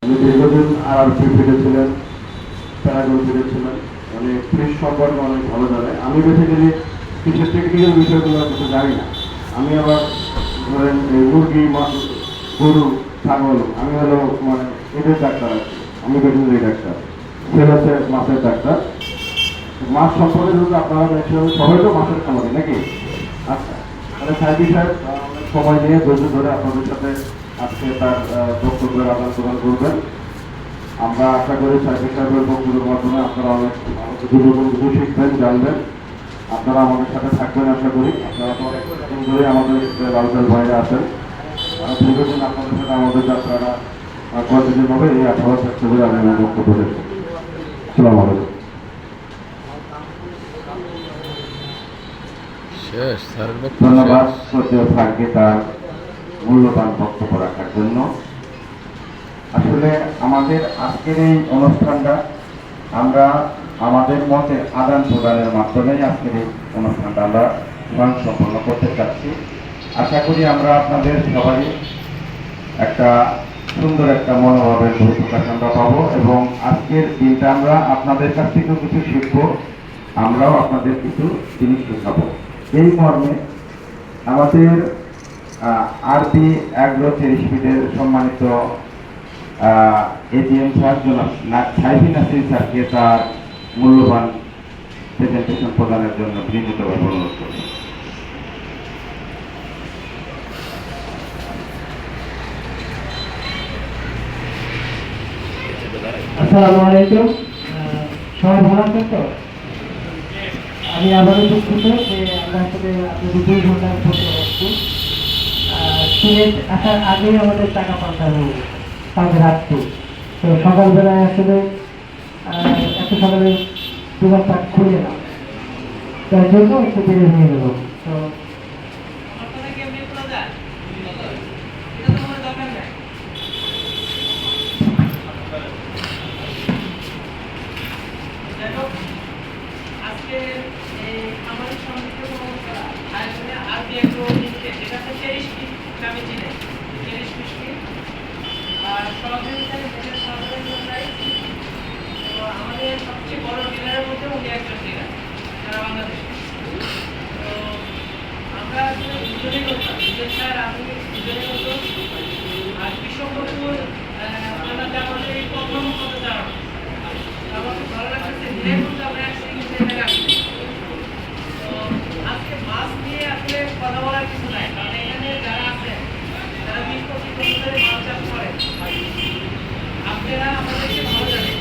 উনি দীর্ঘদিন ফিরে ছিলেন, প্যারাগন ফিরে ছিলেন, মানে কৃষি সম্পর্কে অনেক ভালো জানে। আমি বেসিক্যালি কৃষির টেকনিক্যাল বিষয়গুলো কিছু জানি না। আমি আবার ধরেন মুরগি, গরু, ছাগল, আমি হলো মানে এদের ডাক্তার আছি। আমি ভেটেরিনারি ডাক্তার, সে হচ্ছে মাছের ডাক্তার। মাছ সম্পর্কে যদি আপনারা ম্যাক্সিমাম সবাই তো মাছের খামারি নাকি? আচ্ছা, তাহলে সাহেবী সাহেব অনেক সময় নিয়ে ধৈর্য ধরে আপনাদের সাথে আজকে তার বক্তব্যের আদান প্রদান করবেন। আমরা আশা করি সাহেবী সাহেবের বক্তব্যের মাধ্যমে আপনারা অনেক ভালো কিছু নতুন কিছু শিখবেন, জানবেন। আপনারা আমাদের সাথে থাকবেন আশা করি। আপনারা তো অনেক দিন ধরে আমাদের লালচাল ভাইরা আছেন, দীর্ঘদিন আপনাদের সাথে আমাদের যাত্রাটা কন্টিনিউ হবে, এই আশাবাদ চেষ্টা করে আমি আমার বক্তব্য দেবো। আসসালামু আলাইকুম। ধন্যবাদ শ্রদ্ধেয় স্যারকে তার মূল্যবান বক্তব্য রাখার জন্য। আসলে আমাদের আজকের এই অনুষ্ঠানটা আমরা আমাদের মতের আদান প্রদানের মাধ্যমে আজকের এই অনুষ্ঠানটা আমরা সম্পন্ন করতে চাচ্ছি। আশা করি আমরা আপনাদের সবাই একটা সুন্দর একটা মনোভাবের বহিঃপ্রকাশ আমরা পাবো এবং আজকের দিনটা আমরা আপনাদের কাছ থেকেও কিছু শিখবো, আমরাও আপনাদের কিছু জিনিস শেখাবো। এই মর্মে আমাদের আরবি অ্যাগ্রো থেরাপিদের সম্মানিত এজিএম স্যার জনাব সাইফি নাসির স্যারকে তার মূল্যবান প্রেজেন্টেশন প্রদানের জন্য বিনীতভাবে অনুরোধ করি। আসসালামু আলাইকুম, সবাই ভালো আছেন তো? আমি আবারও দুঃখিত যে আমরা আসলে আপনাদের 2 ঘন্টার পরে আসছি। সিলেট আসার আগেই আমাদের টাকা পাঠানো হয়ে গেছে কালকে রাত্রে। তো সকালবেলায় আসলে এত সকালে দোকানটা খুলে না, তার জন্য একটু দেরি হয়ে গেল। তো আজকে এই আমাদের সমিতির আসলে আরবি একটু যেটা হচ্ছে 30 ফিট আমি চিনি 30 ফিট আর সহযোগিতায় যেটা সাধারণ জন্যই তো আমাদের সবচেয়ে বড় ডিলারের মধ্যে উনি একজন ডিলার সারা বাংলাদেশে। তো আমরা আসলে দুজনেই করতাম, দুজন স্যার আমি দুজনেই হতো। আর বিশ্বকপুর আপনারা আমাদের এই প্রথম কথা জানানো আমাকে ভালো লাগছে ডিলার মধ্যে আমরা একসাথে এটা আসছি। তো আজকে মাছ নিয়ে আসলে কথা বলার কিছু নাই, কারণ এখানে যারা আছে যারা 20-25 বছর ধরে মাছ চাষ করে আপনারা আমাদেরকে ভালো জানেন,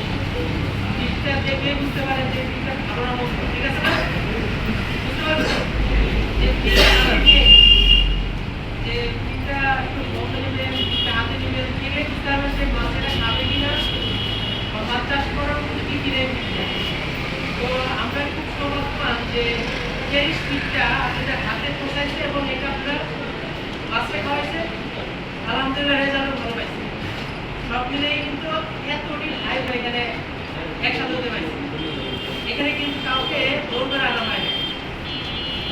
দিকটা দেখলে বুঝতে পারেন যে দিকটা ভালো না মন্দ, ঠিক আছে না? বুঝতে পারছেন যে দিকটা একটু বন্ধ নেবেন, দিকটা হাতে নেবেন, খেলে বুঝতে পারবেন যে মাছেরা খাবে কিনা বা মাছ চাষ করার মধ্যে কি কি রেট। তো আমরা খুব সৌভাগ্যবান যে 30 ফিটটা আপনাদের হাতে পৌঁছাইছে এবং এটা আপনার মাছে খাওয়াইছে, আলহামদুলিল্লাহ রেজাল্ট ভালো পাইছে। সব মিলেই কিন্তু এতটি হাই এখানে একসাথে হতে পারছে। এখানে কিন্তু কাউকে জোর করে আনা হয় না,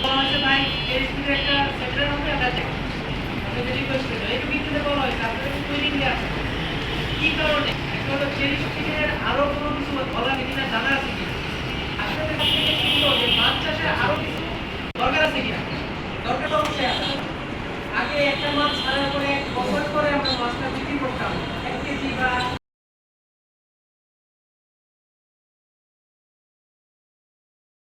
বলা হয়েছে ভাই 30 ফিটের একটা সেক্টরের মধ্যে একটা আপনাদের রিকোয়েস্ট করলো একটু বিক্রিতে বলা হয়েছে আপনাদের তৈরি নিয়ে আসে কি কারণে একটা হলো 30 ফিটের আরো কোনো কিছু বলা কিনা জানা আছে কি আপনাদের কাছ থেকে শিখলো যে মাছ চাষে আরো কিছু দরকার আছে কিনা। দরকার তো অবশ্যই আছে। আগে একটা মাছ ছাড়ার পরে 1 বছর পরে আমরা মাছটা বিক্রি করতাম 1 কেজি বা